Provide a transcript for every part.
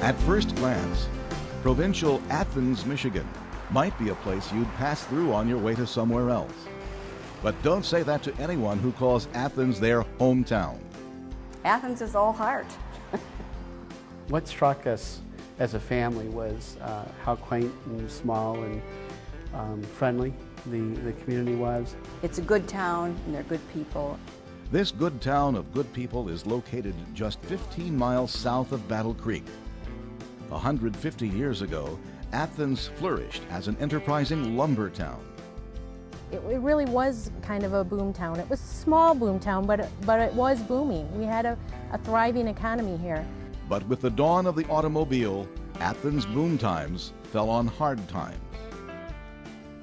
At first glance, provincial Athens, Michigan might be a place you'd pass through on your way to somewhere else. But don't say that to anyone who calls Athens their hometown. Athens is all heart. What struck us as a family was how quaint and small and friendly the community was. It's a good town and they're good people. This good town of good people is located just 15 miles south of Battle Creek. 150 years ago, Athens flourished as an enterprising lumber town. It really was kind of a boom town. It was a small boom town, but it was booming. We had a thriving economy here. But with the dawn of the automobile, Athens' boom times fell on hard times.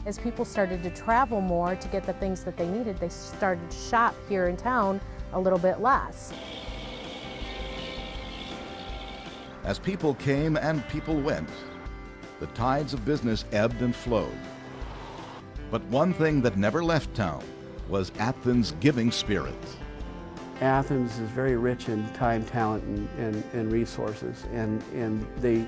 As people started to travel more to get the things that they needed, they started to shop here in town a little bit less. As people came and people went, the tides of business ebbed and flowed. But one thing that never left town was Athens' giving spirit. Athens is very rich in time, talent, and resources, and they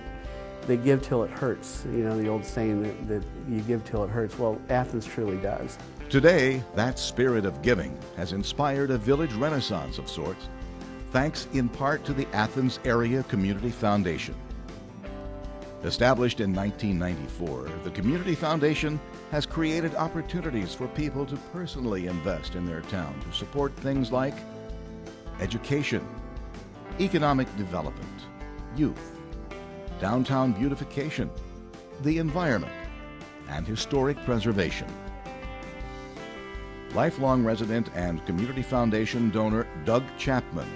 give till it hurts. You know, the old saying that you give till it hurts. Well, Athens truly does. Today, that spirit of giving has inspired a village renaissance of sorts, thanks in part to the Athens Area Community Foundation. Established in 1994, the Community Foundation has created opportunities for people to personally invest in their town to support things like education, economic development, youth, downtown beautification, the environment, and historic preservation. Lifelong resident and Community Foundation donor Doug Chapman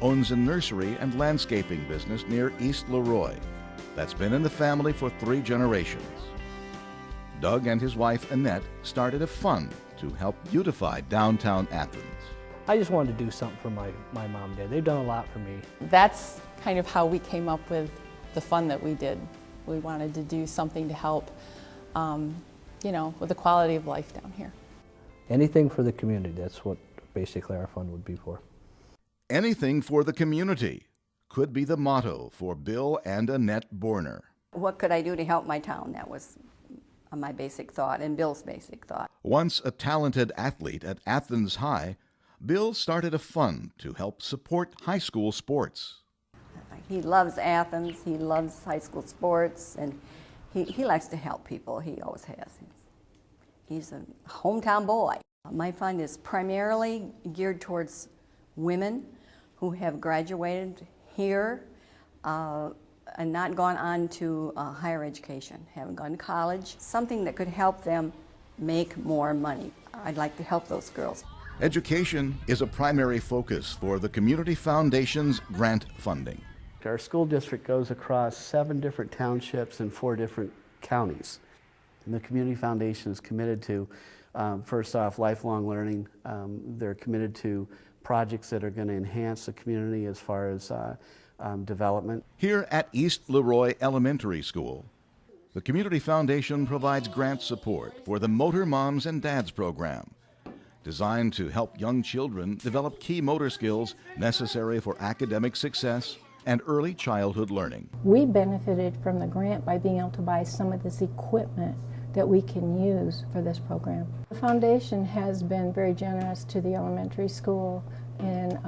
owns a nursery and landscaping business near East Leroy that's been in the family for 3 generations. Doug and his wife Annette started a fund to help beautify downtown Athens. I just wanted to do something for my mom and dad. They've done a lot for me. That's kind of how we came up with the fund that we did. We wanted to do something to help, you know, with the quality of life down here. Anything for the community, that's what basically our fund would be for. Anything for the community could be the motto for Bill and Annette Borner. What could I do to help my town? That was my basic thought and Bill's basic thought. Once a talented athlete at Athens High, Bill started a fund to help support high school sports. He loves Athens, he loves high school sports, and he likes to help people. He always has. He's a hometown boy. My fund is primarily geared towards women who have graduated here and not gone on to higher education, haven't gone to college, something that could help them make more money. I'd like to help those girls. Education is a primary focus for the Community Foundation's grant funding. Our school district goes across 7 different townships and 4 different counties. And the Community Foundation is committed to, first off, lifelong learning. They're committed to projects that are going to enhance the community as far as development. Here at East Leroy Elementary School, the Community Foundation provides grant support for the Motor Moms and Dads program, designed to help young children develop key motor skills necessary for academic success and early childhood learning. We benefited from the grant by being able to buy some of this equipment that we can use for this program. The foundation has been very generous to the elementary school in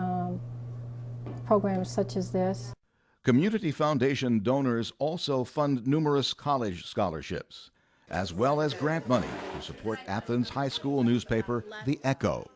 programs such as this. Community Foundation donors also fund numerous college scholarships, as well as grant money to support Athens high school newspaper, The Echo.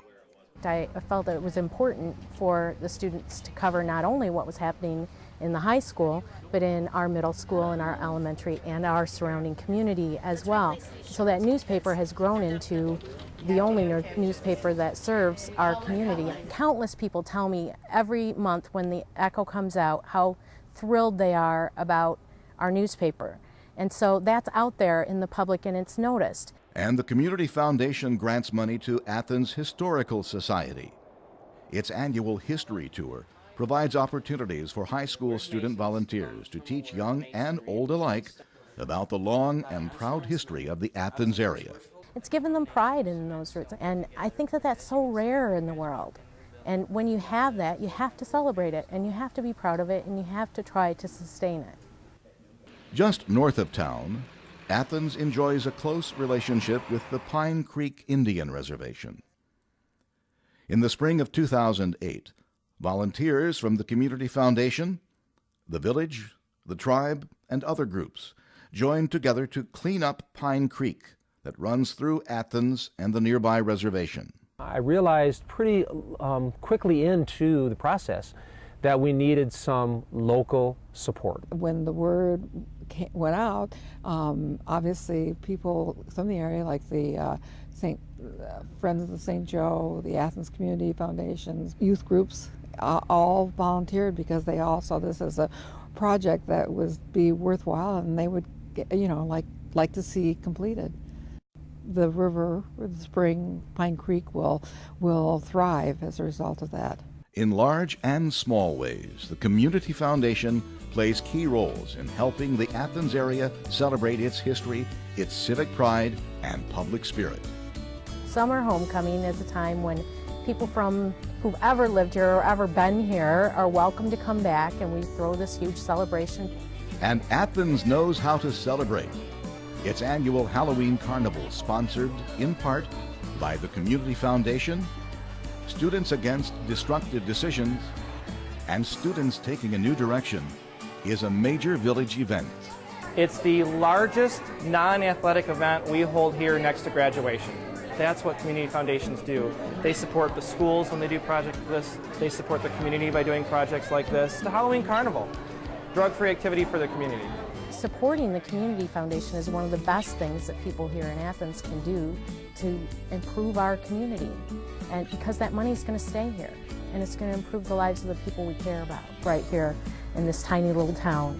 I felt that it was important for the students to cover not only what was happening in the high school, but in our middle school and our elementary and our surrounding community as well. So that newspaper has grown into the only newspaper that serves our community. Countless people tell me every month when the Echo comes out how thrilled they are about our newspaper. And so that's out there in the public and it's noticed. And the Community Foundation grants money to Athens Historical Society. Its annual history tour provides opportunities for high school student volunteers to teach young and old alike about the long and proud history of the Athens area. It's given them pride in those roots, and I think that that's so rare in the world. And when you have that, you have to celebrate it, and you have to be proud of it, and you have to try to sustain it. Just north of town, Athens enjoys a close relationship with the Pine Creek Indian Reservation. In the spring of 2008, volunteers from the Community Foundation, the village, the tribe, and other groups joined together to clean up Pine Creek that runs through Athens and the nearby reservation. I realized pretty quickly into the process that we needed some local support. When the word went out, obviously people from the area, like the Friends of the St. Joe, the Athens Community Foundations, youth groups, all volunteered because they all saw this as a project that would be worthwhile and they would, like to see completed. The river, or the spring, Pine Creek will thrive as a result of that. In large and small ways, the Community Foundation plays key roles in helping the Athens area celebrate its history, its civic pride, and public spirit. Summer homecoming is a time when people who've ever lived here or ever been here are welcome to come back, and we throw this huge celebration. And Athens knows how to celebrate. Its annual Halloween Carnival, sponsored in part by the Community Foundation, Students Against Destructive Decisions, and Students Taking a New Direction, is a major village event. It's the largest non-athletic event we hold here next to graduation. That's what community foundations do. They support the schools when they do projects like this. They support the community by doing projects like this. The Halloween Carnival, drug-free activity for the community. Supporting the Community Foundation is one of the best things that people here in Athens can do to improve our community. And because that money is going to stay here, and it's going to improve the lives of the people we care about right here in this tiny little town.